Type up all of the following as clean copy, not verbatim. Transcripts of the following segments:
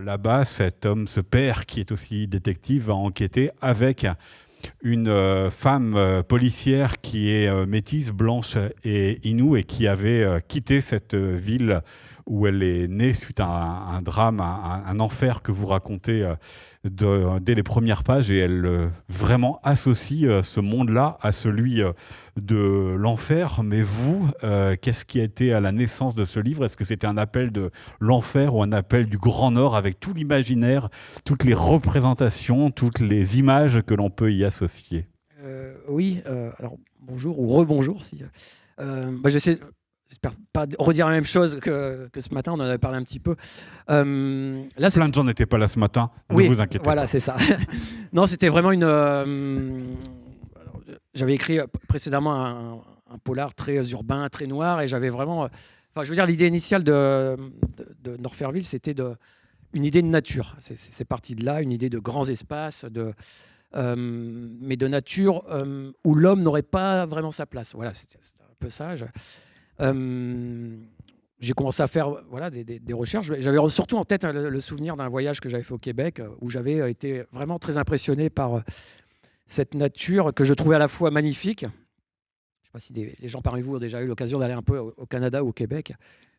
là-bas, cet homme, ce père qui est aussi détective, va enquêter avec une femme policière qui est métisse, blanche et inoue et qui avait quitté cette ville où elle est née suite à un drame, un enfer que vous racontez dès les premières pages. Et elle vraiment associe ce monde-là à celui de l'enfer. Mais vous, qu'est-ce qui a été à la naissance de ce livre? Est-ce que c'était un appel de l'enfer ou un appel du Grand Nord avec tout l'imaginaire, toutes les représentations, toutes les images que l'on peut y associer? Oui, alors bonjour ou rebonjour. J'espère pas redire la même chose que ce matin, on en avait parlé un petit peu. Là, plein de gens n'étaient pas là ce matin, oui, ne vous inquiétez voilà, pas. c'est ça. Non, c'était vraiment j'avais écrit précédemment un polar très urbain, très noir, et j'avais vraiment... Enfin, je veux dire, l'idée initiale de Norferville, c'était une idée de nature. C'est parti de là, une idée de grands espaces, mais de nature où l'homme n'aurait pas vraiment sa place. Voilà, c'était un peu ça. J'ai commencé à faire des recherches. J'avais surtout en tête le souvenir d'un voyage que j'avais fait au Québec où j'avais été vraiment très impressionné par cette nature que je trouvais à la fois magnifique. Je ne sais pas si les gens parmi vous ont déjà eu l'occasion d'aller un peu au Canada ou au Québec.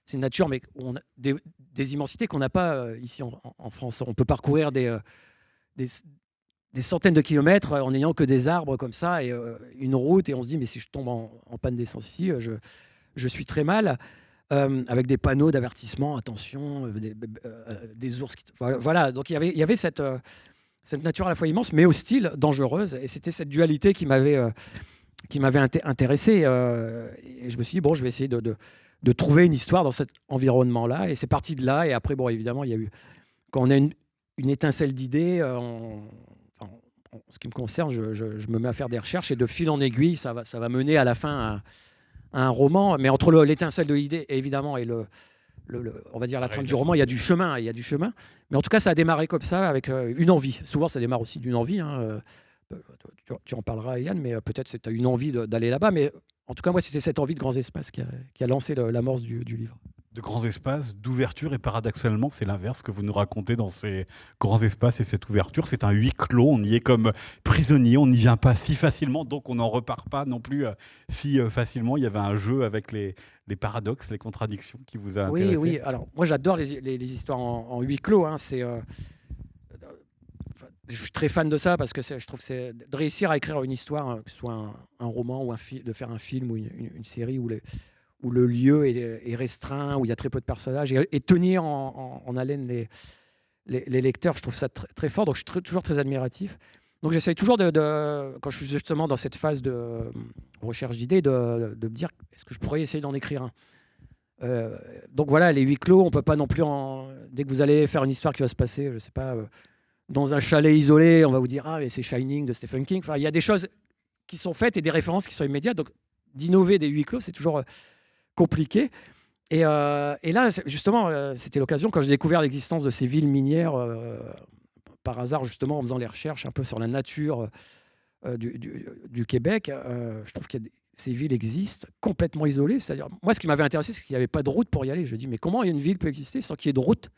C'est une nature, mais où on a des immensités qu'on n'a pas ici en France. On peut parcourir des centaines de kilomètres en n'ayant que des arbres comme ça et une route, et on se dit mais si je tombe en panne d'essence ici, je suis très mal, avec des panneaux d'avertissement, attention, des ours. Voilà, donc il y avait cette nature à la fois immense mais hostile, dangereuse, et c'était cette dualité qui m'avait intéressé, et je me suis dit bon, je vais essayer de trouver une histoire dans cet environnement-là, et c'est parti de là. Et après, bon, évidemment, il y a eu, quand on a une étincelle d'idées, en ce qui me concerne, je me mets à faire des recherches, et de fil en aiguille, ça va mener à la fin à un roman. Mais entre l'étincelle de l'idée, évidemment, et on va dire la trame du roman, il y a du chemin. Mais en tout cas, ça a démarré comme ça, avec une envie. Souvent, ça démarre aussi d'une envie. Tu en parleras, Yann, mais peut-être que tu as une envie d'aller là-bas. Mais en tout cas, moi, c'était cette envie de grands espaces qui a lancé l'amorce du livre. De grands espaces, d'ouverture, et paradoxalement, c'est l'inverse que vous nous racontez dans ces grands espaces et cette ouverture. C'est un huis clos, on y est comme prisonnier, on n'y vient pas si facilement, donc on n'en repart pas non plus si facilement. Il y avait un jeu avec les paradoxes, les contradictions qui vous a intéressé. Oui. Alors, moi, j'adore les histoires en huis clos. Je suis très fan de ça parce que je trouve que c'est de réussir à écrire une histoire, que ce soit un roman ou de faire un film ou une série où le lieu est restreint, où il y a très peu de personnages, et tenir en haleine les lecteurs. Je trouve ça très fort, donc je suis toujours très admiratif. Donc j'essaye toujours, quand je suis justement dans cette phase de recherche d'idées, de me dire, est-ce que je pourrais essayer d'en écrire un. Donc voilà, les huis clos, on ne peut pas non plus, dès que vous allez faire une histoire qui va se passer, je ne sais pas, dans un chalet isolé, on va vous dire, ah, mais c'est Shining de Stephen King. Enfin, il y a des choses qui sont faites et des références qui sont immédiates, donc d'innover des huis clos, c'est toujours compliqué. Et là, justement, c'était l'occasion, quand j'ai découvert l'existence de ces villes minières, par hasard, justement, en faisant les recherches un peu sur la nature du Québec, je trouve que ces villes existent complètement isolées. C'est-à-dire, moi, ce qui m'avait intéressé, c'est qu'il n'y avait pas de route pour y aller. Je me dis, mais comment une ville peut exister sans qu'il y ait de route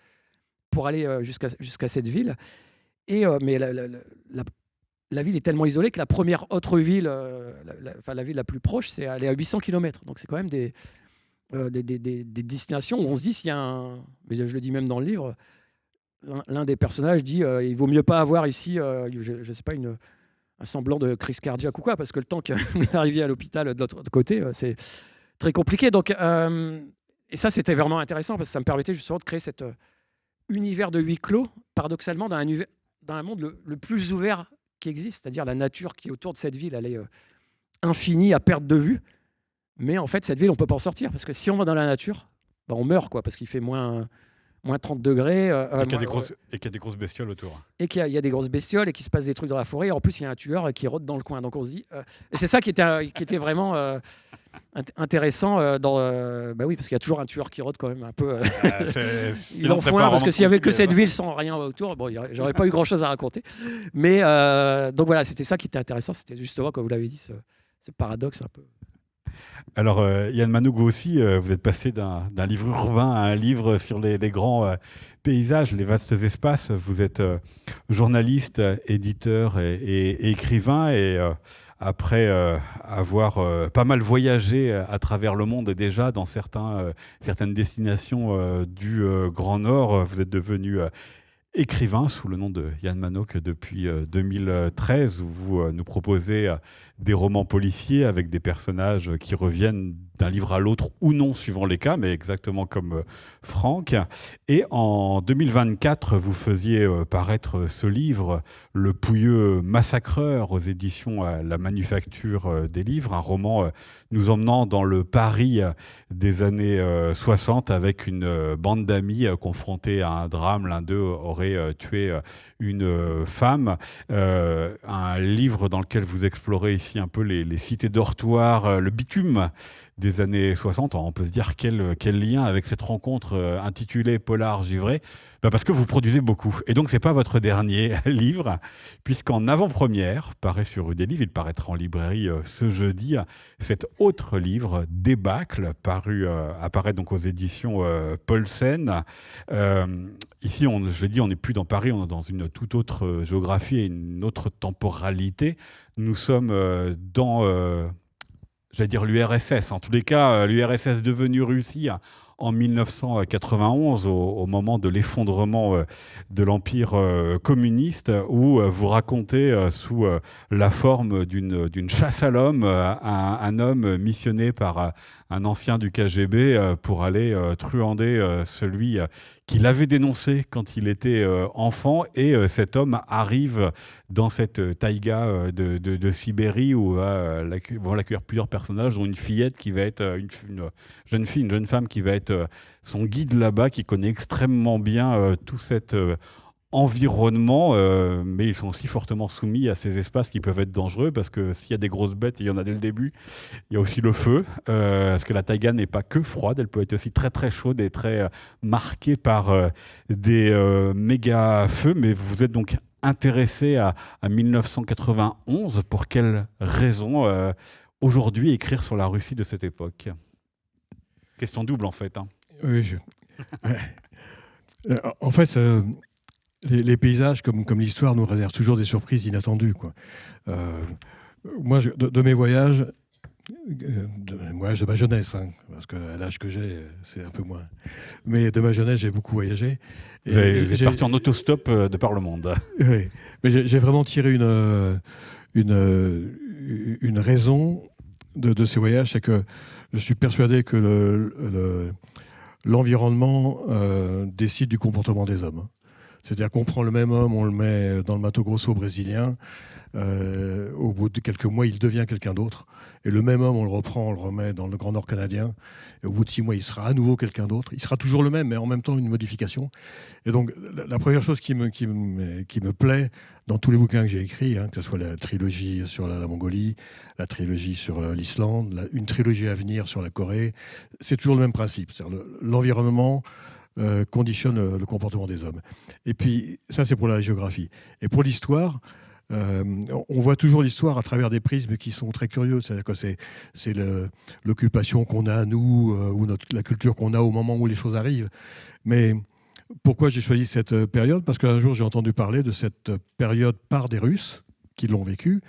pour aller jusqu'à cette ville? Mais la ville est tellement isolée que la première autre ville, la ville la plus proche, elle est à 800 km. Donc c'est quand même des destinations où on se dit, s'il y a mais je le dis même dans le livre, l'un des personnages dit il vaut mieux pas avoir ici, je sais pas, un semblant de crise cardiaque ou quoi, parce que le temps que vous arriviez à l'hôpital de l'autre côté, c'est très compliqué. Donc, et ça, c'était vraiment intéressant parce que ça me permettait justement de créer cet univers de huis clos, paradoxalement, dans un monde le plus ouvert qui existe, c'est-à-dire la nature qui est autour de cette ville, elle est infinie à perte de vue. Mais en fait, cette ville, on ne peut pas en sortir. Parce que si on va dans la nature, on meurt, quoi, parce qu'il fait moins 30 degrés. Et qu'il y a des grosses bestioles autour. Et qu'il y a des grosses bestioles et qu'il se passe des trucs dans la forêt. Et en plus, il y a un tueur qui rôde dans le coin. Donc on se dit... et c'est ça qui était vraiment intéressant. Oui, parce qu'il y a toujours un tueur qui rôde quand même un peu... il en faut un, parce que s'il n'y avait que cette ville sans rien autour, j'aurais pas eu grand-chose à raconter. Mais donc voilà, c'était ça qui était intéressant. C'était justement, comme vous l'avez dit, ce paradoxe un peu... Alors, Yann Manouk, vous aussi, vous êtes passé d'un livre urbain à un livre sur les grands paysages, les vastes espaces. Vous êtes journaliste, éditeur et écrivain. Et après avoir pas mal voyagé à travers le monde déjà dans certaines destinations du Grand Nord, vous êtes devenu écrivain sous le nom de Yann Manouk depuis 2013, où vous nous proposez des romans policiers avec des personnages qui reviennent d'un livre à l'autre ou non, suivant les cas, mais exactement comme Franck. Et en 2024, vous faisiez paraître ce livre, Le Pouilleux Massacreur, aux éditions La Manufacture des Livres, un roman nous emmenant dans le Paris des années 60 avec une bande d'amis confrontés à un drame. L'un d'eux aurait tué une femme. Un livre dans lequel vous explorez ici un peu les cités dortoirs, le bitume des années 60. On peut se dire quel lien avec cette rencontre intitulée Polar Givré. Parce que vous produisez beaucoup. Et donc, ce n'est pas votre dernier livre, puisqu'en avant-première, paraît sur Rue des Livres, il paraîtra en librairie ce jeudi, cet autre livre, Débâcle, apparaît donc aux éditions Paulsen. Ici, je l'ai dit, on n'est plus dans Paris, on est dans une toute autre géographie et une autre temporalité. Nous sommes dans, j'allais dire l'URSS, en tous les cas, l'URSS devenue Russie en 1991, au moment de l'effondrement de l'Empire communiste, où vous racontez sous la forme d'une chasse à l'homme, un homme missionné par un ancien du KGB pour aller truander celui qui l'avait dénoncé quand il était enfant. Et cet homme arrive dans cette taïga de Sibérie où vont l'accueillir plusieurs personnages, dont une fillette qui va être une jeune fille, une jeune femme qui va être son guide là-bas, qui connaît extrêmement bien tout cet environnement, mais ils sont aussi fortement soumis à ces espaces qui peuvent être dangereux, parce que s'il y a des grosses bêtes, il y en a dès le début, il y a aussi le feu, parce que la taïga n'est pas que froide, elle peut être aussi très très chaude et très marquée par des méga feux. Mais vous êtes donc intéressé à 1991. Pour quelle raison aujourd'hui écrire sur la Russie de cette époque? Question double en fait. Hein. Oui, en fait, les paysages, comme l'histoire, nous réservent toujours des surprises inattendues, quoi. Moi, de mes voyages, de ma jeunesse, hein, parce qu'à l'âge que j'ai, c'est un peu moins. Mais de ma jeunesse, j'ai beaucoup voyagé. Vous êtes parti en autostop de par le monde. Oui, mais j'ai vraiment tiré une raison de ces voyages, c'est que je suis persuadé que l'environnement décide du comportement des hommes. C'est-à-dire qu'on prend le même homme, on le met dans le Mato Grosso brésilien, au bout de quelques mois, il devient quelqu'un d'autre. Et le même homme, on le reprend, on le remet dans le Grand Nord canadien, et au bout de 6 mois, il sera à nouveau quelqu'un d'autre. Il sera toujours le même, mais en même temps une modification. Et donc, la première chose qui me plaît dans tous les bouquins que j'ai écrits, hein, que ce soit la trilogie sur la Mongolie, la trilogie sur l'Islande, une trilogie à venir sur la Corée, c'est toujours le même principe. C'est-à-dire l'environnement conditionne le comportement des hommes. Et puis, ça, c'est pour la géographie. Et pour l'histoire, on voit toujours l'histoire à travers des prismes qui sont très curieux. C'est-à-dire que c'est l'occupation qu'on a, nous, ou la culture qu'on a au moment où les choses arrivent. Mais pourquoi j'ai choisi cette période? Parce qu'un jour, j'ai entendu parler de cette période par des Russes qui l'ont vécue.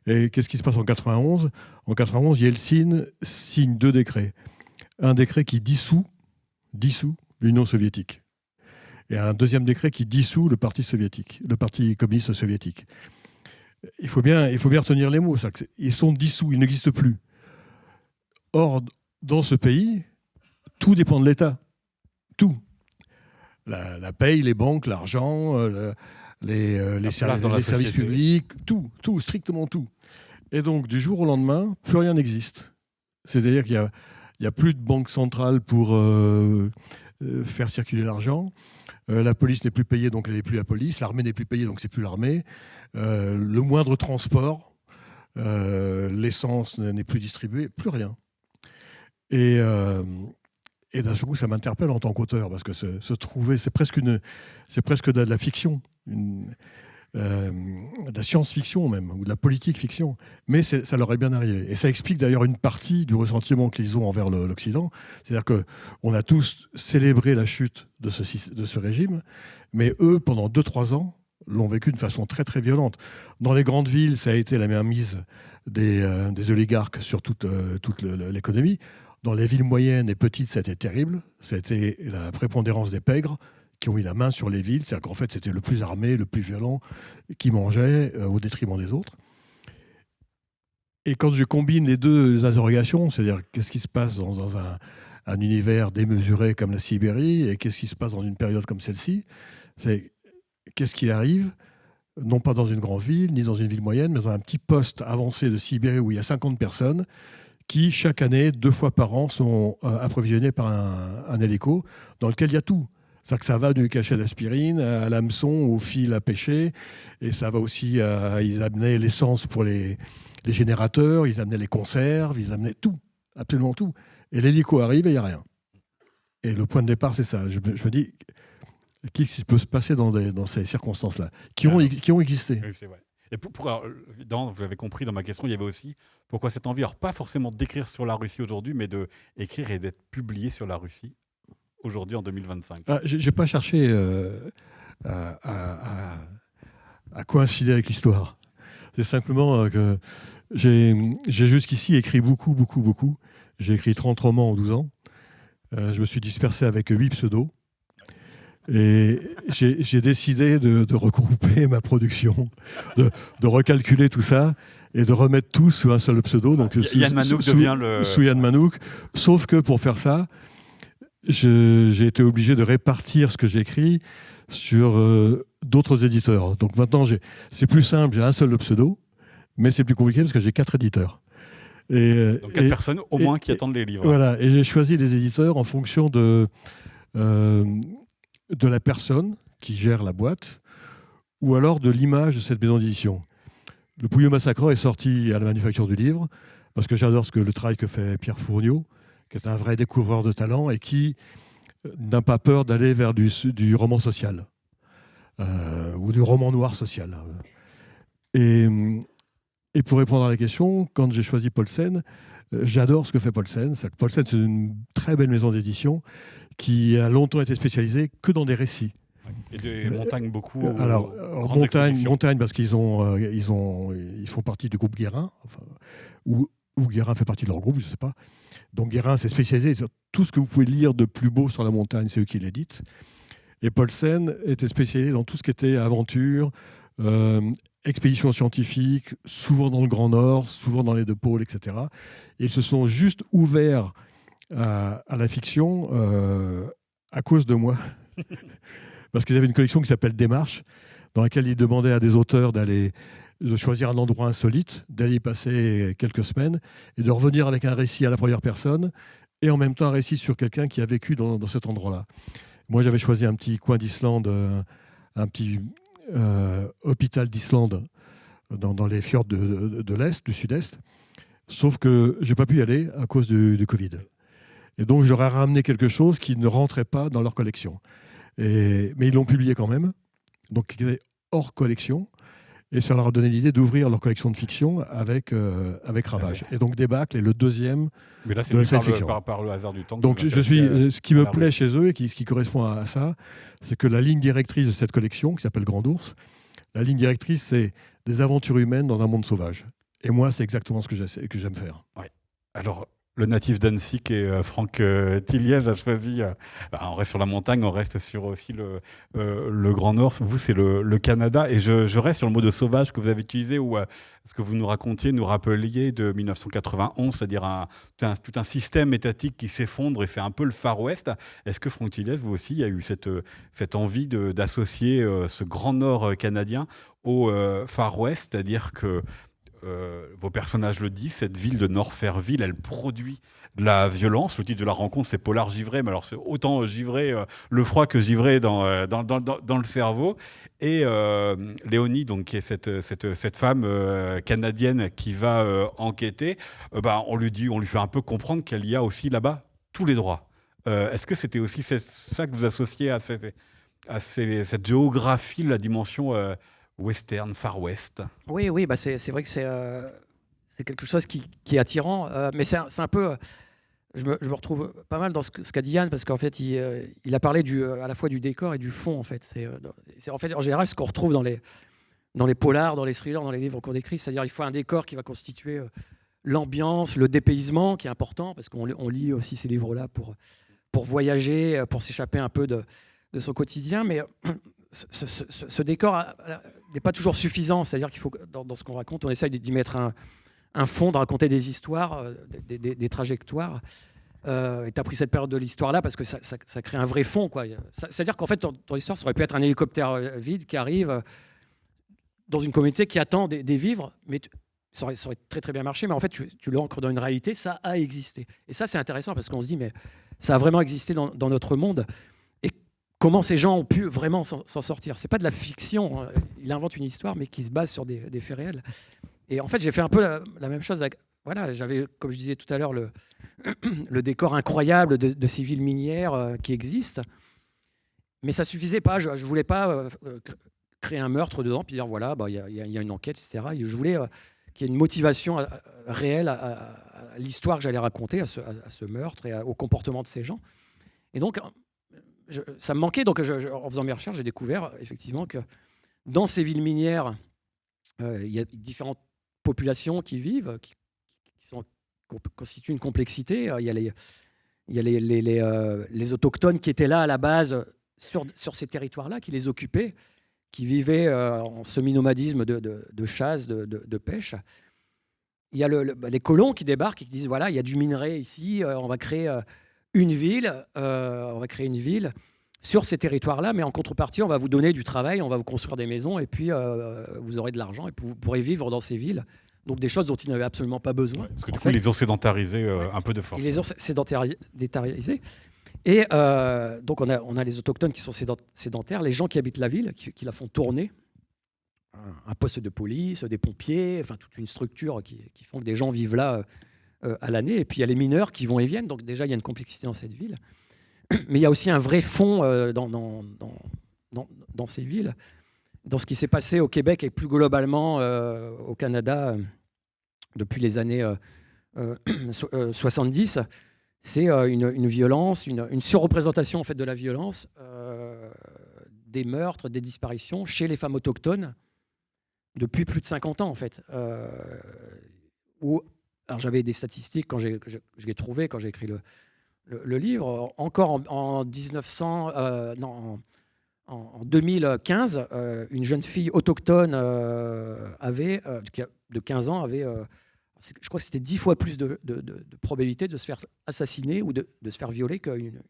Et qu'est-ce qui se passe en 91? En 91, Yeltsin signe 2 décrets. Un décret qui dissout l'Union soviétique. Et un deuxième décret qui dissout le Parti soviétique, le Parti communiste soviétique. Il faut bien retenir les mots. Ils sont dissous, ils n'existent plus. Or, dans ce pays, tout dépend de l'État. Tout. La paye, les banques, l'argent, les services publics, tout, strictement tout. Et donc, du jour au lendemain, plus rien n'existe. C'est-à-dire qu'il n'y a plus de banque centrale pour faire circuler l'argent. La police n'est plus payée, donc elle n'est plus la police. L'armée n'est plus payée, donc c'est plus l'armée. Le moindre transport, l'essence n'est plus distribuée, plus rien. Et d'un seul coup, ça m'interpelle en tant qu'auteur, parce que se trouver, c'est presque de la fiction. de la science-fiction même, ou de la politique-fiction. Mais ça leur est bien arrivé. Et ça explique d'ailleurs une partie du ressentiment qu'ils ont envers l'Occident. C'est-à-dire qu'on a tous célébré la chute de ce régime, mais eux, pendant 2-3 ans, l'ont vécu de façon très très violente. Dans les grandes villes, ça a été la mainmise des oligarques sur toute l'économie. Dans les villes moyennes et petites, ça a été terrible. Ça a été la prépondérance des pègres qui ont mis la main sur les villes. C'est-à-dire qu'en fait, c'était le plus armé, le plus violent, qui mangeait au détriment des autres. Et quand je combine les deux interrogations, c'est-à-dire qu'est-ce qui se passe dans un univers démesuré comme la Sibérie et qu'est-ce qui se passe dans une période comme celle-ci, c'est qu'est-ce qui arrive, non pas dans une grande ville, ni dans une ville moyenne, mais dans un petit poste avancé de Sibérie où il y a 50 personnes qui, chaque année, 2 fois par an, sont approvisionnées par un hélico dans lequel il y a tout. C'est-à-dire que ça va du cachet d'aspirine à l'hameçon, au fil à pêcher, et ça va aussi, ils amenaient l'essence pour les générateurs, ils amenaient les conserves, ils amenaient tout, absolument tout. Et l'hélico arrive et il n'y a rien. Et le point de départ, c'est ça. Je me dis, qu'est-ce qui peut se passer dans ces circonstances-là, qui ont existé. Oui, c'est vrai. Et vous l'avez compris dans ma question, il y avait aussi pourquoi cette envie, alors pas forcément d'écrire sur la Russie aujourd'hui, mais d'écrire et d'être publié sur la Russie aujourd'hui en 2025. Je n'ai pas cherché à coïncider avec l'histoire. C'est simplement que j'ai jusqu'ici écrit beaucoup. J'ai écrit 30 romans en 12 ans. Je me suis dispersé avec 8 pseudos. Et j'ai décidé de regrouper ma production, de recalculer tout ça et de remettre tout sous un seul pseudo. Donc, Yann Manouk devient sous Yann Manouk. Sauf que pour faire ça, j'ai été obligé de répartir ce que j'écris sur d'autres éditeurs. Donc maintenant, c'est plus simple, j'ai un seul pseudo, mais c'est plus compliqué parce que j'ai 4 éditeurs. Donc 4 personnes au moins qui attendent les livres. Voilà, et j'ai choisi les éditeurs en fonction de la personne qui gère la boîte ou alors de l'image de cette maison d'édition. Le Pouilleux Massacrant est sorti à la Manufacture du Livre parce que j'adore le travail que fait Pierre Fourniot, qui est un vrai découvreur de talent et qui n'a pas peur d'aller vers du roman social ou du roman noir social. Et pour répondre à la question, quand j'ai choisi Paulsen, j'adore ce que fait Paulsen. Paulsen, c'est une très belle maison d'édition qui a longtemps été spécialisée que dans des récits. Et des montagnes beaucoup. Alors montagne parce qu'ils font partie du groupe Guérin, ou Guérin fait partie de leur groupe, je ne sais pas. Donc Guérin s'est spécialisé sur tout ce que vous pouvez lire de plus beau sur la montagne, c'est eux qui l'éditent. Et Paulsen était spécialisé dans tout ce qui était aventure, expédition scientifique, souvent dans le Grand Nord, souvent dans les 2 pôles, etc. Et ils se sont juste ouverts à la fiction à cause de moi. Parce qu'ils avaient une collection qui s'appelle Démarche, dans laquelle ils demandaient à des auteurs de choisir un endroit insolite, d'aller y passer quelques semaines et de revenir avec un récit à la première personne et en même temps un récit sur quelqu'un qui a vécu dans cet endroit-là. Moi, j'avais choisi un petit coin d'Islande, un petit hôpital d'Islande dans les fjords de l'Est, du Sud-Est, sauf que je n'ai pas pu y aller à cause du Covid. Et donc, j'aurais ramené quelque chose qui ne rentrait pas dans leur collection. Mais ils l'ont publié quand même, donc qui était hors collection. Et ça leur a donné l'idée d'ouvrir leur collection de fiction avec Ravage. Et donc Débâcle est le deuxième. Mais là, c'est par le hasard du temps. Donc ce qui me plaît chez eux et ce qui correspond à ça, c'est que la ligne directrice de cette collection, qui s'appelle Grand Ours, la ligne directrice, c'est des aventures humaines dans un monde sauvage. Et moi, c'est exactement ce que j'aime faire. Ouais. Alors, le natif d'Annecy et Franck Tilliez a choisi, on reste sur la montagne, on reste sur aussi le Grand Nord. Vous, c'est le Canada. Et je reste sur le mot de sauvage que vous avez utilisé, ou ce que vous nous racontiez, nous rappeliez de 1991, c'est-à-dire tout un système étatique qui s'effondre, et c'est un peu le Far West. Est-ce que Franck Tilliez, vous aussi, il y a eu cette envie d'associer ce Grand Nord canadien au Far West, c'est-à-dire que vos personnages le disent, cette ville de Nord-Fairville, elle produit de la violence. Le titre de la rencontre, c'est Polar givré, mais alors c'est autant givré, le froid que givré dans le cerveau. Et Léonie, donc, qui est cette femme canadienne qui va enquêter, on lui fait un peu comprendre qu'elle y a aussi là-bas tous les droits. Est-ce que c'était aussi ça que vous associez à cette géographie, la dimension western, Far West. Oui, bah c'est vrai que c'est quelque chose qui est attirant, mais c'est un peu. Je me retrouve pas mal dans ce qu'a dit Yann, parce qu'en fait, il a parlé à la fois du décor et du fond. En fait, en fait, en général, ce qu'on retrouve dans les polars, dans les thrillers, dans les livres qu'on décrit, c'est-à-dire il faut un décor qui va constituer l'ambiance, le dépaysement, qui est important, parce qu'on lit aussi ces livres-là pour voyager, pour s'échapper un peu de son quotidien. Mais ce décor n'est pas toujours suffisant. C'est-à-dire qu'il faut, dans ce qu'on raconte, on essaye d'y mettre un fond, de raconter des histoires, des trajectoires. Et tu as pris cette période de l'histoire-là parce que ça crée un vrai fond, quoi. C'est-à-dire qu'en fait, ton histoire, ça aurait pu être un hélicoptère vide qui arrive dans une communauté qui attend des vivres, mais ça aurait très très bien marché, mais en fait, tu l'ancres dans une réalité, ça a existé. Et ça, c'est intéressant parce qu'on se dit, mais ça a vraiment existé dans notre monde. Et comment ces gens ont pu vraiment s'en sortir. C'est pas de la fiction. Il invente une histoire, mais qui se base sur des faits réels. Et en fait, j'ai fait un peu la même chose. Voilà, j'avais, comme je disais tout à l'heure, le décor incroyable de ces villes minières qui existent. Mais ça suffisait pas. Je voulais pas créer un meurtre dedans, puis dire, voilà, il y a une enquête, etc. Et je voulais qu'il y ait une motivation réelle à l'histoire que j'allais raconter, à ce meurtre et au comportement de ces gens. Et donc, ça me manquait. Donc, en faisant mes recherches, j'ai découvert effectivement que dans ces villes minières, il y a différentes populations qui vivent, qui constituent une complexité. Il y a les autochtones qui étaient là à la base sur ces territoires-là, qui les occupaient, qui vivaient en semi-nomadisme de chasse, de pêche. Il y a les colons qui débarquent et qui disent, voilà, il y a du minerai ici, on va créer une ville, sur ces territoires-là, mais en contrepartie, on va vous donner du travail, on va vous construire des maisons, et puis vous aurez de l'argent, et vous pourrez vivre dans ces villes. Donc des choses dont ils n'avaient absolument pas besoin. Parce que du coup, ils les ont sédentarisés un peu de force. Ils les ont sédentarisés. Et donc on a les autochtones qui sont sédentaires, les gens qui habitent la ville, qui la font tourner, un poste de police, des pompiers, enfin toute une structure qui font que des gens vivent là à l'année. Et puis il y a les mineurs qui vont et viennent, donc déjà il y a une complexité dans cette ville. Mais il y a aussi un vrai fond dans ces villes, dans ce qui s'est passé au Québec et plus globalement au Canada depuis les années 70. C'est une violence, une surreprésentation en fait, de la violence, des meurtres, des disparitions chez les femmes autochtones depuis plus de 50 ans en fait. Alors j'avais des statistiques quand je l'ai trouvé, quand j'ai écrit le livre. Encore en 2015, une jeune fille autochtone de 15 ans avait, je crois que c'était 10 fois plus de probabilité de se faire assassiner ou de se faire violer qu'une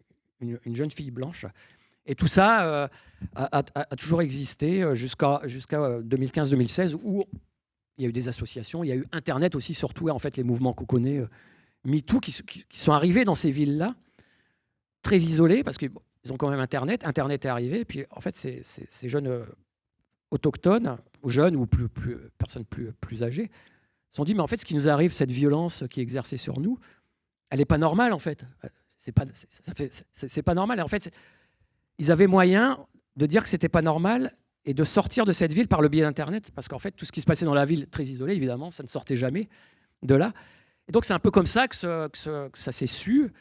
jeune fille blanche. Et tout ça a toujours existé jusqu'à 2015-2016, où il y a eu des associations, il y a eu Internet aussi, surtout, et en fait les mouvements qu'on connaît, MeToo, qui sont arrivés dans ces villes-là, très isolées, parce qu'ils ont quand même Internet. Internet est arrivé, et puis en fait, ces jeunes autochtones, ou jeunes, ou personnes plus âgées, se sont dit, mais en fait, ce qui nous arrive, cette violence qui est exercée sur nous, elle n'est pas normale, en fait. C'est pas normal. Et en fait, ils avaient moyen de dire que c'était pas normal et de sortir de cette ville par le biais d'Internet, parce qu'en fait, tout ce qui se passait dans la ville, très isolée, évidemment, ça ne sortait jamais de là. Et donc, c'est un peu comme ça que ça s'est su,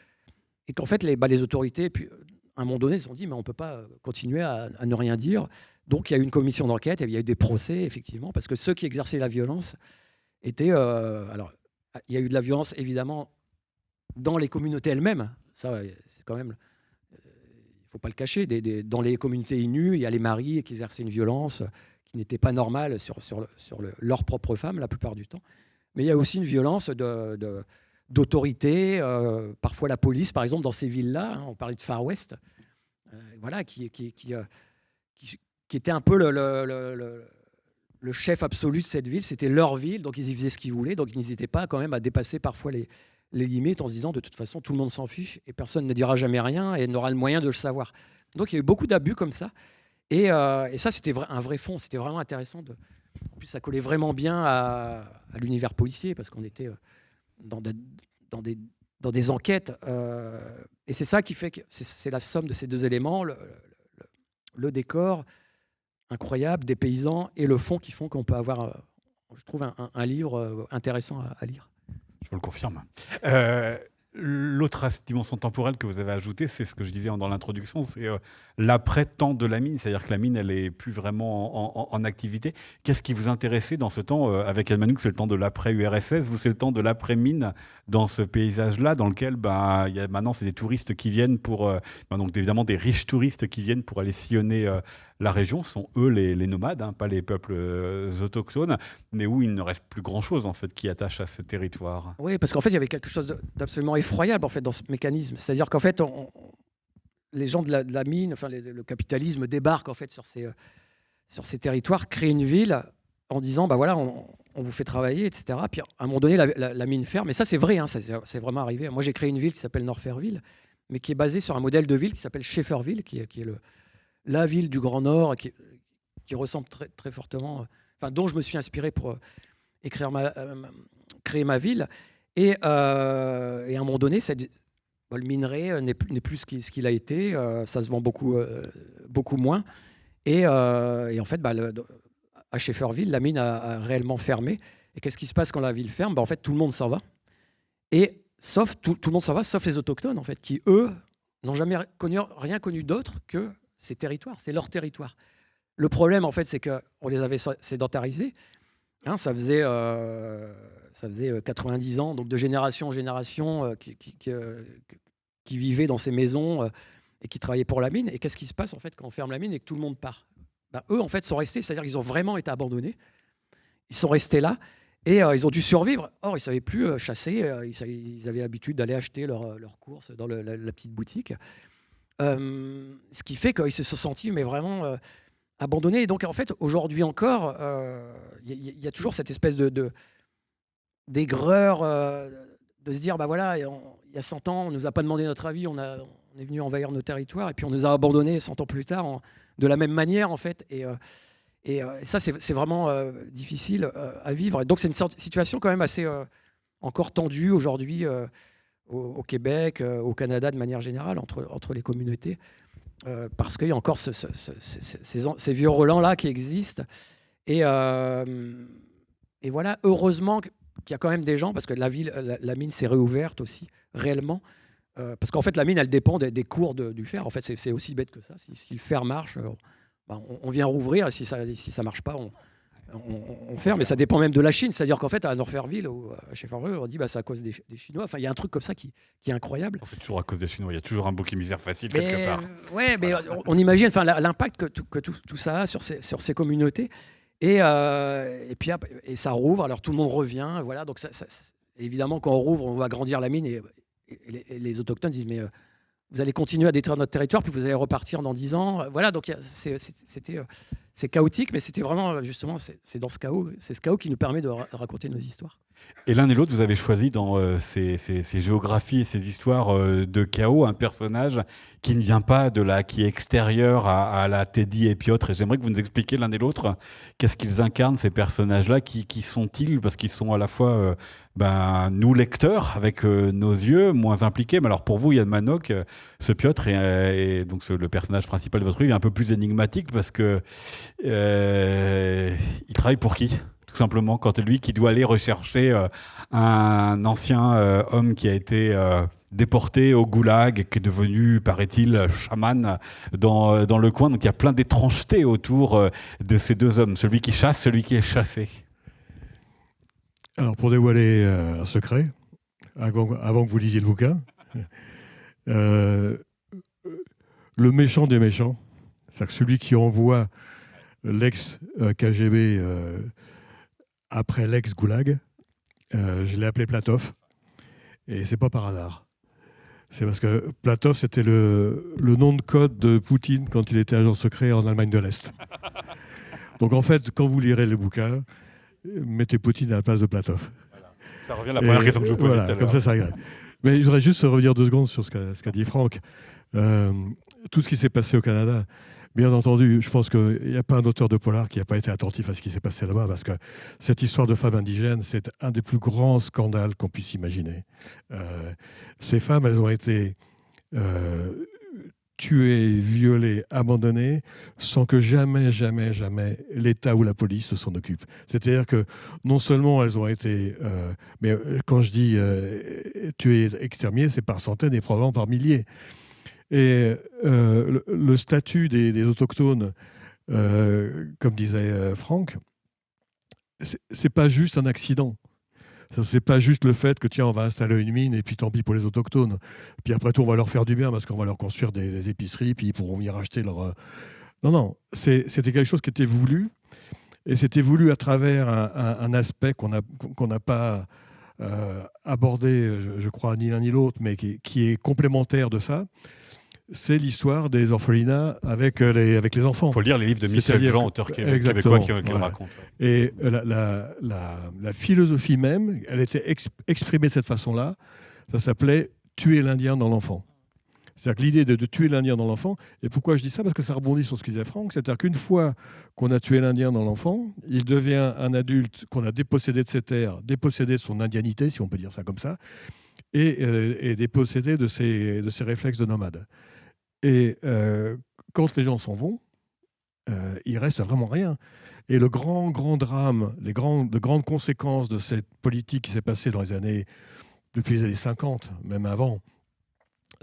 et qu'en fait, les autorités, puis, à un moment donné, se sont dit, mais on ne peut pas continuer à ne rien dire. Donc, il y a eu une commission d'enquête, et il y a eu des procès, effectivement, parce que ceux qui exerçaient la violence étaient... alors, il y a eu de la violence, évidemment, dans les communautés elles-mêmes. Ça, c'est quand même... Il ne faut pas le cacher. Dans les communautés innues, il y a les maris qui exerçaient une violence qui n'était pas normale sur leurs propres femmes, la plupart du temps. Mais il y a aussi une violence d'autorité, parfois la police, par exemple, dans ces villes-là. On parlait de Far West, voilà, qui était un peu le chef absolu de cette ville. C'était leur ville, donc ils y faisaient ce qu'ils voulaient. Donc ils n'hésitaient pas quand même à dépasser parfois les limites en se disant, de toute façon, tout le monde s'en fiche et personne ne dira jamais rien et n'aura le moyen de le savoir. Donc il y a eu beaucoup d'abus comme ça. Et ça, c'était un vrai fond. C'était vraiment intéressant. En plus, ça collait vraiment bien à l'univers policier, parce qu'on était dans des enquêtes. Et c'est ça qui fait que c'est la somme de ces deux éléments, le décor, incroyables, des paysans et le fond qui font qu'on peut avoir, je trouve, un livre intéressant à lire. Je vous le confirme. L'autre dimension temporelle que vous avez ajoutée, c'est ce que je disais dans l'introduction, c'est l'après-temps de la mine. C'est-à-dire que la mine, elle n'est plus vraiment en activité. Qu'est-ce qui vous intéressait dans ce temps avec Elmanouk, c'est le temps de l'après-URSS, vous, c'est le temps de l'après-mine dans ce paysage-là, dans lequel il y a maintenant, c'est des touristes qui viennent pour... donc évidemment, des riches touristes qui viennent pour aller sillonner la région. Ce sont eux les nomades, hein, pas les peuples autochtones, mais où il ne reste plus grand-chose en fait, qui attache à ce territoire. Oui, parce qu'en fait, il y avait quelque chose d'absolument effroyable en fait, dans ce mécanisme. C'est-à-dire qu'en fait, les gens de la mine, enfin, le capitalisme débarque en fait, sur ces territoires, crée une ville en disant bah voilà, on vous fait travailler, etc. Puis à un moment donné, la mine ferme. Et ça, c'est vrai, hein, c'est vraiment arrivé. Moi, j'ai créé une ville qui s'appelle Norfairville, mais qui est basée sur un modèle de ville qui s'appelle Schaefferville, qui est la ville du Grand Nord, qui ressemble très, très fortement, dont je me suis inspiré pour créer ma ville. Et à un moment donné, le minerai n'est plus ce qu'il a été. Ça se vend beaucoup moins. Et en fait, à Schaefferville, la mine a réellement fermé. Et qu'est-ce qui se passe quand la ville ferme ? En fait, tout le monde s'en va. Et tout le monde s'en va, sauf les autochtones, en fait, qui, eux, n'ont jamais rien connu d'autre que ces territoires. C'est leur territoire. Le problème, en fait, c'est qu'on les avait sédentarisés. Hein, ça faisait 90 ans, donc de génération en génération, qui vivaient dans ces maisons et qui travaillaient pour la mine. Et qu'est-ce qui se passe en fait quand on ferme la mine et que tout le monde part ? Eux, en fait, sont restés, c'est-à-dire qu'ils ont vraiment été abandonnés. Ils sont restés là et ils ont dû survivre. Or, ils ne savaient plus chasser. Ils avaient l'habitude d'aller acheter leurs courses dans la petite boutique. Ce qui fait qu'ils se sont sentis mais vraiment abandonnés. Et donc, en fait, aujourd'hui encore, il y a toujours cette espèce d'aigreur de se dire, bah voilà, il y a 100 ans, on ne nous a pas demandé notre avis, on est venu envahir nos territoires, et puis on nous a abandonnés 100 ans plus tard, de la même manière, en fait. Et ça, c'est vraiment difficile à vivre. Et donc, c'est une situation quand même assez encore tendue aujourd'hui au Québec, au Canada de manière générale, entre les communautés. Parce qu'il y a encore ces vieux relents-là qui existent. Et voilà, heureusement qu'il y a quand même des gens, parce que la mine s'est réouverte aussi, réellement. Parce qu'en fait, la mine, elle dépend des cours du fer. En fait, c'est aussi bête que ça. Si le fer marche, on vient rouvrir. Et si ça ne marche pas, on ferme. Mais ça dépend même de la Chine. C'est-à-dire qu'en fait, à Norfairville ou à Schaefferville, on dit c'est à cause des Chinois. Enfin, il y a un truc comme ça qui est incroyable. C'est toujours à cause des Chinois. Il y a toujours un bouc émissaire facile quelque part. Ouais, mais on imagine l'impact que tout ça a sur ces communautés. Et puis et ça rouvre. Alors tout le monde revient. Voilà. Donc évidemment, quand on rouvre, on va agrandir la mine. Et les autochtones disent mais vous allez continuer à détruire notre territoire, puis vous allez repartir dans 10 ans. Voilà, donc c'est chaotique, mais c'était vraiment, justement, c'est dans ce chaos qui nous permet de raconter nos histoires. Et l'un et l'autre, vous avez choisi dans ces géographies et ces histoires de chaos un personnage qui ne vient pas qui est extérieur à la Teddy et Piotr. Et j'aimerais que vous nous expliquiez l'un et l'autre qu'est-ce qu'ils incarnent, ces personnages-là, qui sont-ils ? Parce qu'ils sont à la fois nous, lecteurs, avec nos yeux, moins impliqués. Mais alors pour vous, Yann Manock, ce Piotr, et donc le personnage principal de votre livre, est un peu plus énigmatique parce que il travaille pour qui ? Tout simplement, quand lui qui doit aller rechercher un ancien homme qui a été déporté au goulag, qui est devenu, paraît-il, chaman dans le coin. Donc il y a plein d'étrangetés autour de ces deux hommes, celui qui chasse, celui qui est chassé. Alors, pour dévoiler un secret, avant que vous lisiez le bouquin, le méchant des méchants, c'est-à-dire que celui qui envoie l'ex-KGB après l'ex-Goulag, je l'ai appelé Platov, et c'est pas par hasard. C'est parce que Platov, c'était le nom de code de Poutine quand il était agent secret en Allemagne de l'Est. Donc en fait, quand vous lirez le bouquin, mettez Poutine à la place de Platov. Voilà. Ça revient à la première question que je vous posais tout à l'heure. Comme ça regrette. Mais je voudrais juste revenir 2 secondes sur ce qu'a dit Franck. Tout ce qui s'est passé au Canada, bien entendu, je pense qu'il n'y a pas un auteur de polar qui n'a pas été attentif à ce qui s'est passé là-bas, parce que cette histoire de femmes indigènes, c'est un des plus grands scandales qu'on puisse imaginer. Ces femmes, elles ont été tués, violés, abandonnés, sans que jamais, jamais, jamais l'État ou la police ne s'en occupe. C'est-à-dire que non seulement elles ont été... mais quand je dis tuées, exterminées, c'est par centaines et probablement par milliers. Et le statut des autochtones, comme disait Franck, c'est pas juste un accident. C'est pas juste le fait que tiens, on va installer une mine et puis tant pis pour les autochtones. Puis après tout, on va leur faire du bien parce qu'on va leur construire des épiceries, puis ils pourront venir acheter leur. Non, non, c'était quelque chose qui était voulu. Et c'était voulu à travers un aspect qu'on n'a pas abordé, je crois, ni l'un ni l'autre, mais qui est complémentaire de ça. C'est l'histoire des orphelinats avec les enfants. Il faut lire les livres de Michel Jean, auteur québécois, qui le raconte. Et la philosophie même, elle était exprimée de cette façon-là. Ça s'appelait « tuer l'Indien dans l'enfant ». C'est-à-dire que l'idée de tuer l'Indien dans l'enfant, et pourquoi je dis ça? Parce que ça rebondit sur ce que disait Franck, c'est-à-dire qu'une fois qu'on a tué l'Indien dans l'enfant, il devient un adulte qu'on a dépossédé de ses terres, dépossédé de son indianité, si on peut dire ça comme ça, et dépossédé de ses réflexes de nomade. Et quand les gens s'en vont, il reste vraiment rien. Et le grand drame, de grandes conséquences de cette politique qui s'est passée depuis les années 50, même avant,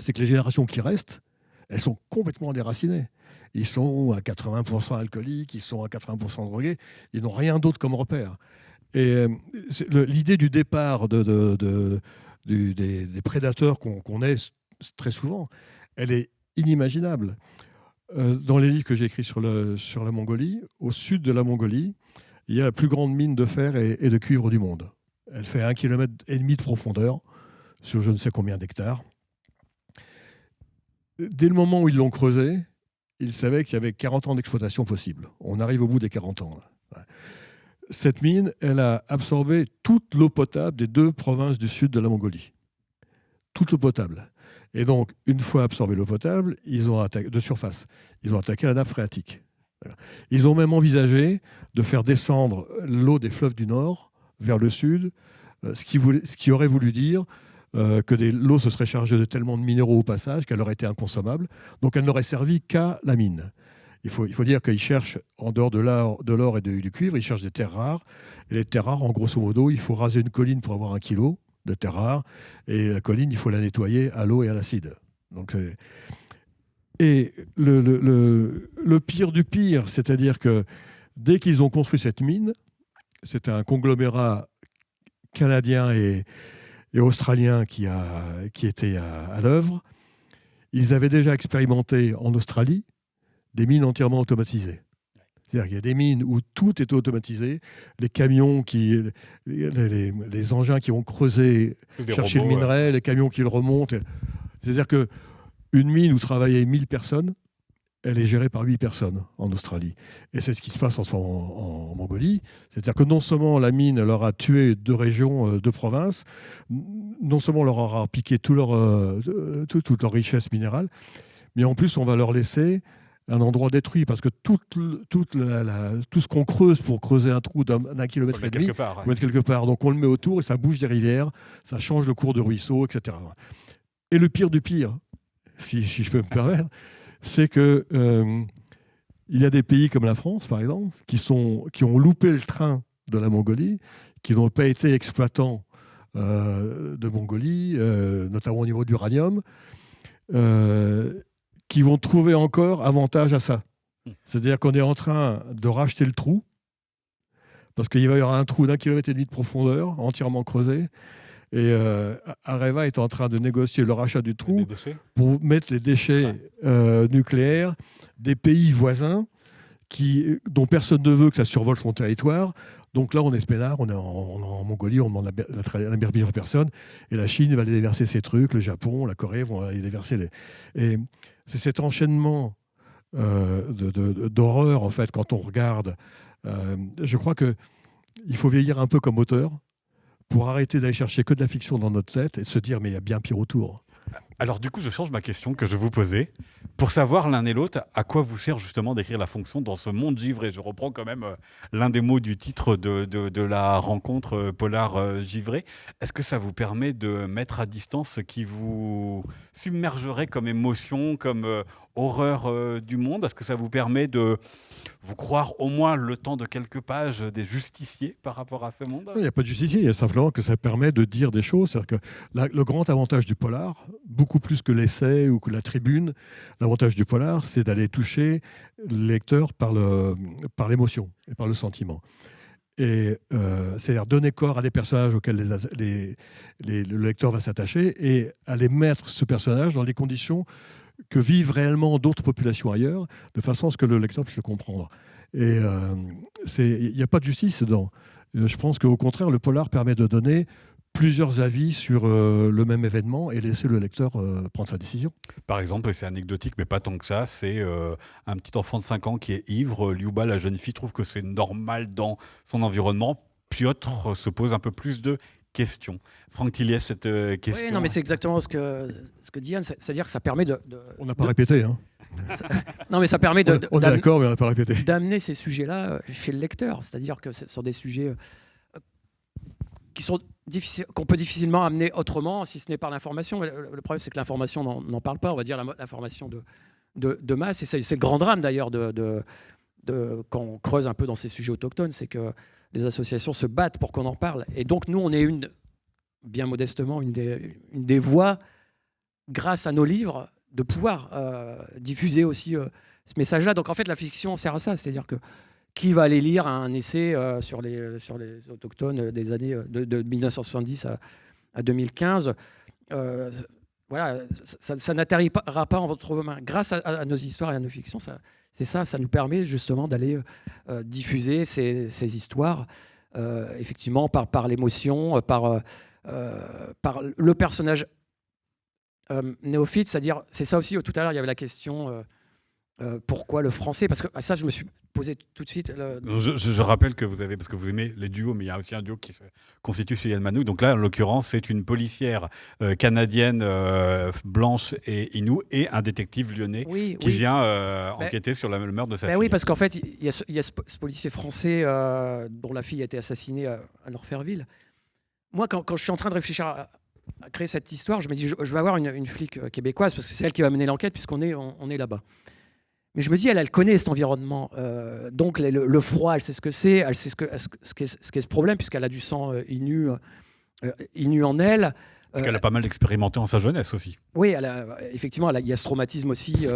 c'est que les générations qui restent, elles sont complètement déracinées. Ils sont à 80% alcooliques, ils sont à 80% drogués, ils n'ont rien d'autre comme repère. Et l'idée du départ des prédateurs qu'on est très souvent, elle est inimaginable. Dans les livres que j'ai écrits sur la Mongolie, au sud de la Mongolie, il y a la plus grande mine de fer et de cuivre du monde. Elle fait 1,5 km de profondeur sur je ne sais combien d'hectares. Dès le moment où ils l'ont creusée, ils savaient qu'il y avait 40 ans d'exploitation possible. On arrive au bout des 40 ans. Là. Cette mine, elle a absorbé toute l'eau potable des 2 provinces du sud de la Mongolie. Toute l'eau potable. Et donc, une fois absorbé l'eau potable, de surface, ils ont attaqué la nappe phréatique. Ils ont même envisagé de faire descendre l'eau des fleuves du Nord vers le Sud, ce qui aurait voulu dire que l'eau se serait chargée de tellement de minéraux au passage qu'elle aurait été inconsommable. Donc elle n'aurait servi qu'à la mine. Il faut dire qu'ils cherchent, en dehors de l'or et du cuivre, ils cherchent des terres rares. Et les terres rares, en grosso modo, il faut raser une colline pour avoir 1 kilo de terres rares. Et la colline, il faut la nettoyer à l'eau et à l'acide. Donc, et le pire du pire, c'est-à-dire que dès qu'ils ont construit cette mine, c'était un conglomérat canadien et australien qui était à l'œuvre. Ils avaient déjà expérimenté en Australie des mines entièrement automatisées. C'est-à-dire qu'il y a des mines où tout est automatisé, les camions, les engins qui vont creuser, chercher robots, le minerai, ouais. Les camions qui le remontent. C'est-à-dire qu'une mine où travaillaient 1000 personnes, elle est gérée par 8 personnes en Australie. Et c'est ce qui se passe en ce moment en Mongolie. C'est-à-dire que non seulement la mine leur a tué 2 régions, 2 provinces, non seulement leur aura piqué toute leur richesse minérale, mais en plus on va leur laisser un endroit détruit, parce que tout ce qu'on creuse pour creuser un trou d'1,5 km, on le met quelque part. Donc on le met autour et ça bouge des rivières, ça change le cours de ruisseaux, etc. Et le pire du pire, si je peux me permettre, c'est que il y a des pays comme la France, par exemple, qui ont loupé le train de la Mongolie, qui n'ont pas été exploitants de Mongolie, notamment au niveau de l'uranium, qui vont trouver encore avantage à ça. C'est-à-dire qu'on est en train de racheter le trou, parce qu'il va y avoir un trou d'1,5 km de profondeur, entièrement creusé, et Areva est en train de négocier le rachat du trou pour mettre les déchets nucléaires des pays voisins dont personne ne veut que ça survole son territoire. Donc là, on est peinard, on est en Mongolie, on demande la permission de personne, et la Chine va aller déverser ses trucs, le Japon, la Corée vont aller déverser Et c'est cet enchaînement d'horreur, en fait, quand on regarde. Je crois qu'il faut vieillir un peu comme auteur pour arrêter d'aller chercher que de la fiction dans notre tête et de se dire, mais il y a bien pire autour. Alors du coup, je change ma question que je vous posais pour savoir l'un et l'autre à quoi vous sert justement d'écrire la fonction dans ce monde givré. Je reprends quand même l'un des mots du titre de la rencontre polar givré. Est-ce que ça vous permet de mettre à distance ce qui vous submergerait comme émotion, comme horreur du monde? Est-ce que ça vous permet de vous croire au moins le temps de quelques pages des justiciers par rapport à ce monde? Il n'y a pas de justicier, il y a simplement que ça permet de dire des choses. C'est-à-dire que le grand avantage du polar, beaucoup plus que l'essai ou que la tribune, l'avantage du polar, c'est d'aller toucher le lecteur par l'émotion et par le sentiment. Et c'est-à-dire donner corps à des personnages auxquels le lecteur va s'attacher et aller mettre ce personnage dans les conditions que vivent réellement d'autres populations ailleurs, de façon à ce que le lecteur puisse le comprendre. Et il n'y a pas de justice dedans. Je pense qu'au contraire, le polar permet de donner plusieurs avis sur le même événement et laisser le lecteur prendre sa décision. Par exemple, et c'est anecdotique, mais pas tant que ça, c'est un petit enfant de 5 ans qui est ivre. Liuba, la jeune fille, trouve que c'est normal dans son environnement. Piotr se pose un peu plus de questions. Franck Tilliez, cette question. Oui, non, mais c'est exactement ce que dit Yann. C'est-à-dire que ça permet de... On n'a pas répété. Hein. Non, mais ça permet on est d'accord, mais on n'a pas répété. D'amener ces sujets-là chez le lecteur. C'est-à-dire que ce sont des sujets qu'on peut difficilement amener autrement, si ce n'est par l'information. Le problème, c'est que l'information n'en parle pas. On va dire l'information de masse. Et c'est le grand drame, d'ailleurs, quand on creuse un peu dans ces sujets autochtones, c'est que les associations se battent pour qu'on en parle. Et donc, nous, on est bien modestement, une des voies, grâce à nos livres, de pouvoir diffuser aussi ce message-là. Donc, en fait, la fiction sert à ça. C'est-à-dire que qui va aller lire un essai sur les autochtones des années de 1970 à 2015 voilà, ça n'atterrira pas en votre main. Grâce à nos histoires et à nos fictions, ça nous permet justement d'aller diffuser ces histoires, effectivement, par l'émotion, par le personnage néophyte. C'est-à-dire, c'est ça aussi, tout à l'heure, il y avait la question... pourquoi le français? Parce que ça, je me suis posé tout de suite. Je rappelle que vous avez, parce que vous aimez les duos, mais il y a aussi un duo qui se constitue chez Yann Manoukian. Donc là, en l'occurrence, c'est une policière canadienne blanche et Innu et un détective lyonnais qui vient enquêter sur le meurtre de sa fille. Oui, parce qu'en fait, il y a ce policier français dont la fille a été assassinée à Norferville. Moi, quand je suis en train de réfléchir à créer cette histoire, je me dis, je vais avoir une flic québécoise, parce que c'est elle qui va mener l'enquête, puisqu'on est là-bas. Mais je me dis, elle connaît cet environnement. Donc, le froid, elle sait ce que c'est, elle sait ce qu'est ce problème, puisqu'elle a du sang Innu en elle. Parce qu'elle a pas mal expérimenté en sa jeunesse aussi. Oui, effectivement, il y a ce traumatisme aussi.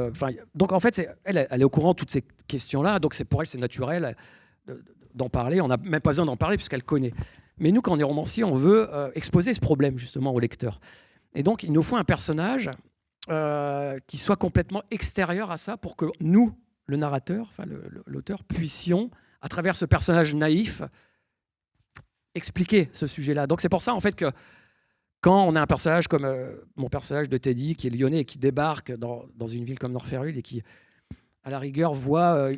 Donc, en fait, elle est au courant de toutes ces questions-là. Donc, pour elle, c'est naturel d'en parler. On n'a même pas besoin d'en parler, puisqu'elle connaît. Mais nous, quand on est romancier, on veut exposer ce problème, justement, au lecteur. Et donc, il nous faut un personnage... qui soit complètement extérieur à ça pour que nous, le narrateur, enfin l'auteur, puissions, à travers ce personnage naïf, expliquer ce sujet-là. Donc c'est pour ça en fait que quand on a un personnage comme mon personnage de Teddy, qui est lyonnais et qui débarque dans une ville comme Norferville et qui, à la rigueur, voit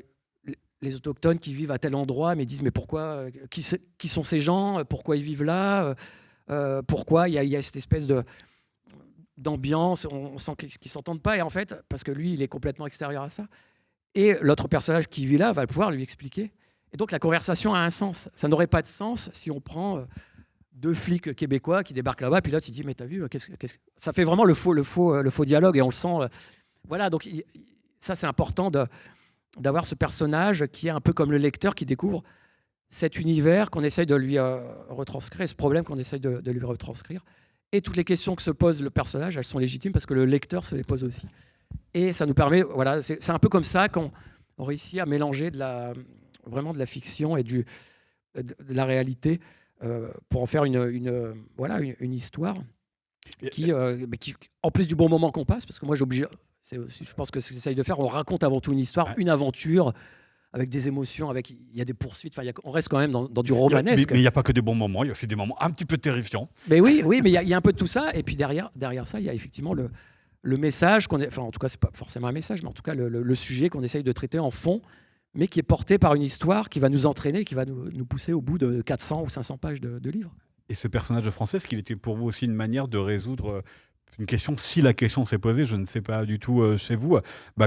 les autochtones qui vivent à tel endroit, mais disent mais pourquoi, qui sont ces gens, pourquoi ils vivent là, pourquoi il y a cette espèce d'ambiance, on sent qu'ils ne s'entendent pas, et en fait, parce que lui, il est complètement extérieur à ça. Et l'autre personnage qui vit là va pouvoir lui expliquer. Et donc, la conversation a un sens. Ça n'aurait pas de sens si on prend deux flics québécois qui débarquent là-bas, puis là, tu te dis, mais t'as vu, ça fait vraiment le faux dialogue, et on le sent. Voilà, donc ça, c'est important d'avoir ce personnage qui est un peu comme le lecteur qui découvre cet univers qu'on essaye de lui retranscrire, ce problème qu'on essaye de lui retranscrire. Et toutes les questions que se pose le personnage, elles sont légitimes parce que le lecteur se les pose aussi. Et ça nous permet, voilà, c'est un peu comme ça qu'on réussit à mélanger vraiment de la fiction et de la réalité pour en faire une histoire qui, en plus du bon moment qu'on passe, parce que moi je pense que ce que j'essaye de faire, on raconte avant tout une histoire, une aventure, avec des émotions, il y a des poursuites, on reste quand même dans du romanesque. Mais il n'y a pas que des bons moments, il y a aussi des moments un petit peu terrifiants. Mais oui, mais il y a un peu de tout ça, et puis derrière ça, il y a effectivement le message, en tout cas, c'est pas forcément un message, mais en tout cas, le sujet qu'on essaye de traiter en fond, mais qui est porté par une histoire qui va nous entraîner, qui va nous pousser au bout de 400 ou 500 pages de livres. Et ce personnage français, est-ce qu'il était pour vous aussi une manière de résoudre une question, si la question s'est posée, je ne sais pas du tout chez vous,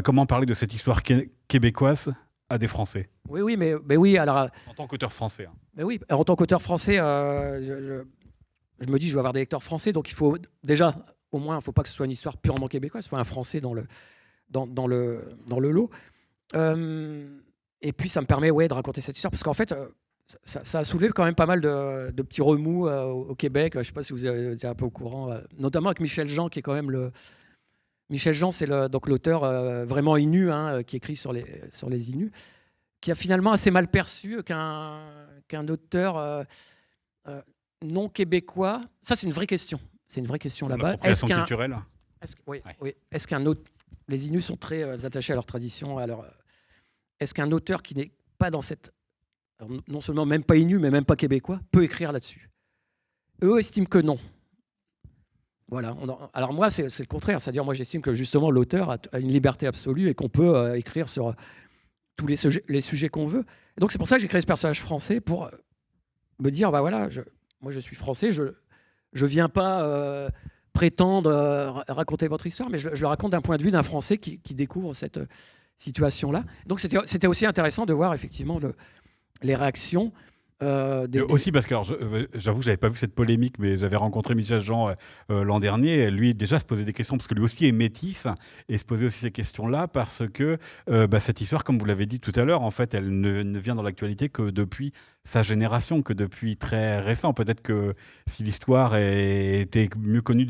comment parler de cette histoire québécoise à des Français? Oui, mais oui, alors... En tant qu'auteur français. Hein. Mais oui, en tant qu'auteur français, je me dis, je vais avoir des lecteurs français, donc il faut déjà, au moins, il ne faut pas que ce soit une histoire purement québécoise, il faut un français dans le lot. Et puis, ça me permet de raconter cette histoire, parce qu'en fait, ça a soulevé quand même pas mal de petits remous au Québec. Je ne sais pas si vous êtes un peu au courant, notamment avec Michel Jean, qui est quand même le... Michel Jean, c'est donc l'auteur vraiment Innu, qui écrit sur les Innus, qui a finalement assez mal perçu qu'un auteur non québécois... Ça, c'est une vraie question. C'est une vraie question là-bas. L'appropriation culturelle. Oui. Est-ce qu'un autre... Les Innus sont très attachés à leur tradition. Est-ce qu'un auteur qui n'est pas dans cette... Alors, non seulement même pas Innu, mais même pas québécois, peut écrire là-dessus? Eux estiment que non. Voilà. Alors moi, c'est le contraire. C'est-à-dire, moi, j'estime que justement, l'auteur a une liberté absolue et qu'on peut écrire sur tous les sujets qu'on veut. Et donc, c'est pour ça que j'ai créé ce personnage français, pour me dire, voilà, moi, je suis français, je viens pas prétendre raconter votre histoire, mais je le raconte d'un point de vue d'un Français qui découvre cette situation-là. Donc, c'était aussi intéressant de voir, effectivement, les réactions. Aussi parce que, j'avoue, j'avais pas vu cette polémique, mais j'avais rencontré Michel Jean l'an dernier. Et lui, déjà, se posait des questions parce que lui aussi est métis et se posait aussi ces questions-là parce que cette histoire, comme vous l'avez dit tout à l'heure, en fait, elle ne vient dans l'actualité que depuis sa génération, que depuis très récent. Peut-être que si l'histoire était mieux connue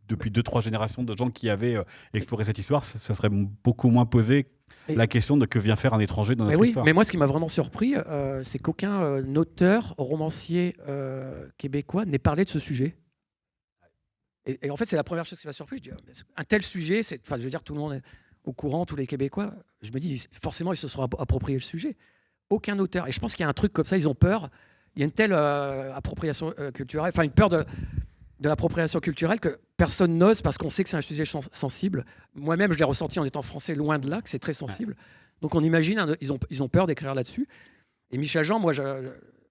depuis 2-3 générations de gens qui avaient exploré cette histoire, ça serait beaucoup moins posé. La question de que vient faire un étranger dans notre histoire. Mais moi, ce qui m'a vraiment surpris, c'est qu'aucun auteur, romancier québécois n'ait parlé de ce sujet. Et en fait, c'est la première chose qui m'a surpris. Je dis, un tel sujet, je veux dire, tout le monde est au courant, tous les Québécois. Je me dis, forcément, ils se seront appropriés le sujet. Aucun auteur. Et je pense qu'il y a un truc comme ça, ils ont peur. Il y a une telle appropriation culturelle, enfin une peur de l'appropriation culturelle que personne n'ose parce qu'on sait que c'est un sujet sensible. Moi-même, je l'ai ressenti en étant français, loin de là, que c'est très sensible. Donc on imagine, ils ont peur d'écrire là-dessus. Et Michel Jean, moi,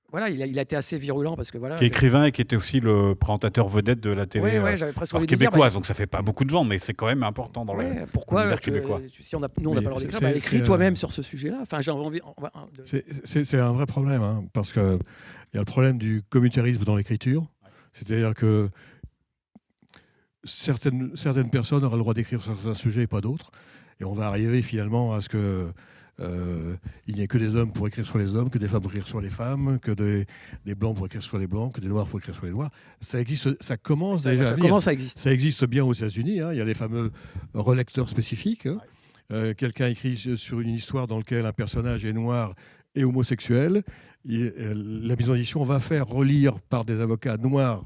voilà, il a été assez virulent parce que voilà. Qui est écrivain et qui était aussi le présentateur vedette de la télé j'avais presque envie de québécoise. dire, donc ça fait pas beaucoup de gens, mais c'est quand même important dans l'univers québécois. Si nous, on n'a pas le droit d'écrire, écris toi-même sur ce sujet-là. Enfin, j'ai envie. C'est un vrai problème, parce que il y a le problème du communautarisme dans l'écriture. C'est-à-dire que certaines personnes auraient le droit d'écrire sur certains sujets et pas d'autres. Et on va arriver finalement à ce que il n'y ait que des hommes pour écrire sur les hommes, que des femmes pour écrire sur les femmes, que des blancs pour écrire sur les blancs, que des noirs pour écrire sur les noirs. Ça existe, ça commence déjà à venir. Ça existe bien aux États-Unis. Il y a les fameux relecteurs spécifiques. Quelqu'un écrit sur une histoire dans laquelle un personnage est noir et homosexuel. La maison d'édition va faire relire par des avocats noirs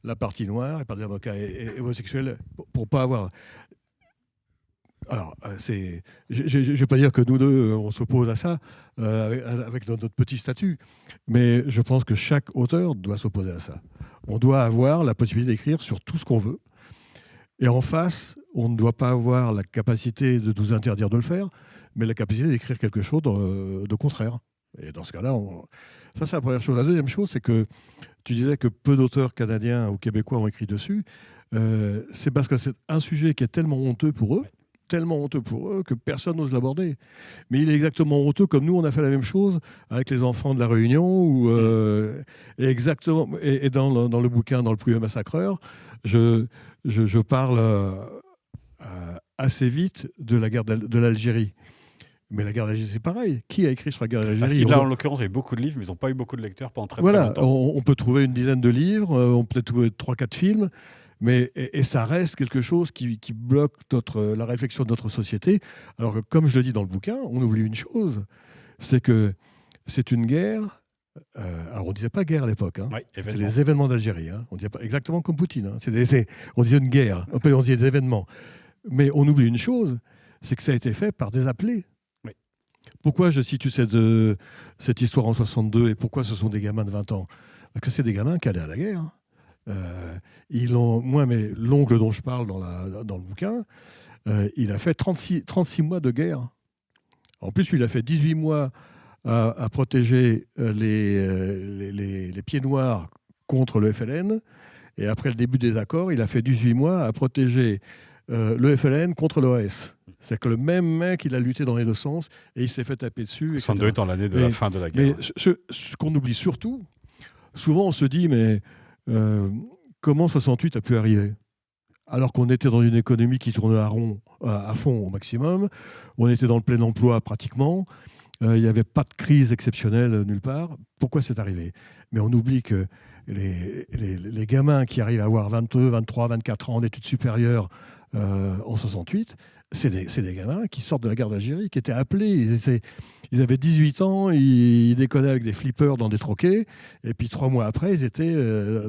la partie noire et par des avocats homosexuels pour pas avoir... Alors, je ne vais pas dire que nous deux, on s'oppose à ça avec notre petit statut, mais je pense que chaque auteur doit s'opposer à ça. On doit avoir la possibilité d'écrire sur tout ce qu'on veut. Et en face, on ne doit pas avoir la capacité de nous interdire de le faire, mais la capacité d'écrire quelque chose de contraire. Et dans ce cas-là, ça c'est la première chose. La deuxième chose, c'est que tu disais que peu d'auteurs canadiens ou québécois ont écrit dessus. C'est parce que c'est un sujet qui est tellement honteux pour eux que personne n'ose l'aborder. Mais il est exactement honteux comme nous, on a fait la même chose avec les enfants de la Réunion. Et dans le bouquin, dans Le Privé Massacreur, je parle assez vite de la guerre de l'Algérie. Mais la guerre d'Algérie, c'est pareil. Qui a écrit sur la guerre d'Algérie? Là, en l'occurrence, il y a eu beaucoup de livres, mais ils n'ont pas eu beaucoup de lecteurs pendant très voilà, longtemps. On peut trouver une dizaine de livres, on peut trouver 3-4 films, mais et ça reste quelque chose qui bloque la réflexion de notre société. Alors que, comme je le dis dans le bouquin, on oublie une chose, c'est que c'est une guerre. Alors, on ne disait pas guerre à l'époque. C'était les événements d'Algérie. On disait pas exactement comme Poutine. On disait une guerre. On disait des événements. Mais on oublie une chose, c'est que ça a été fait par des appelés. Pourquoi je situe cette histoire en 62 et pourquoi ce sont des gamins de 20 ans? Parce que c'est des gamins qui allaient à la guerre. L'oncle dont je parle dans le bouquin, il a fait 36 mois de guerre. En plus, lui, il a fait 18 mois à protéger les pieds noirs contre le FLN Et après le début des accords, il a fait 18 mois à protéger le FLN contre l'OAS. C'est que le même mec, il a lutté dans les deux sens et il s'est fait taper dessus. 62 étant l'année de la fin de la guerre. Mais ce qu'on oublie surtout, souvent on se dit, mais comment 68 a pu arriver ? Alors qu'on était dans une économie qui tournait à fond au maximum, on était dans le plein emploi pratiquement, il n'y avait pas de crise exceptionnelle nulle part. Pourquoi c'est arrivé ? Mais on oublie que les gamins qui arrivent à avoir 22, 23, 24 ans d'études supérieures en 68, c'est des gamins qui sortent de la guerre d'Algérie, qui étaient appelés. Ils avaient 18 ans, ils déconnaient avec des flippers dans des troquets, et puis 3 mois après, ils étaient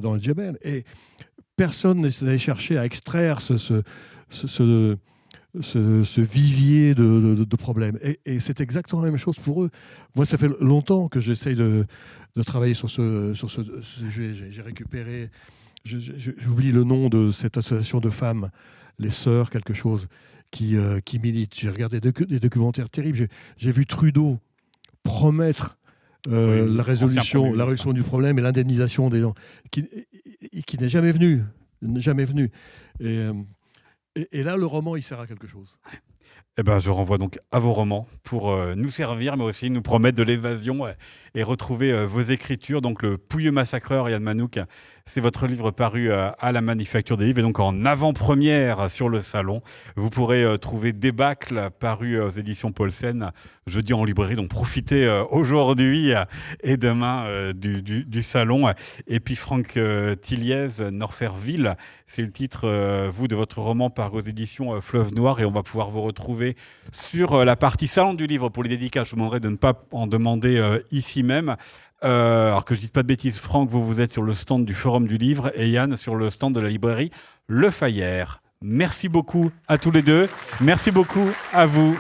dans le Djebel. Et personne n'est allé chercher à extraire ce vivier de problèmes. Et c'est exactement la même chose pour eux. Moi, ça fait longtemps que j'essaye de travailler sur ce sujet. J'ai récupéré, j'oublie le nom de cette association de femmes, les Sœurs quelque chose, qui militent. J'ai regardé des documentaires terribles. J'ai vu Trudeau promettre la résolution du problème et l'indemnisation des gens, qui n'est jamais venu. Et là, le roman, il sert à quelque chose. Eh ben, je renvoie donc à vos romans pour nous servir, mais aussi nous promettre de l'évasion et retrouver vos écritures. Donc, Le Pouilleux Massacreur, Yann Manouk, c'est votre livre paru à la Manufacture des Livres et donc en avant-première sur le salon. Vous pourrez trouver Débâcle, paru aux éditions Paulsen, jeudi en librairie. Donc, profitez aujourd'hui et demain du salon. Et puis, Franck Tilliez, Norferville, c'est le titre, de votre roman paru aux éditions Fleuve Noir. Et on va pouvoir vous retrouver sur la partie salon du livre pour les dédicaces. Je vous demanderai de ne pas en demander ici même. Alors que je ne dise pas de bêtises, Franck, vous êtes sur le stand du Forum du Livre et Yann sur le stand de la librairie Le Fayère. Merci beaucoup à tous les deux. Merci beaucoup à vous.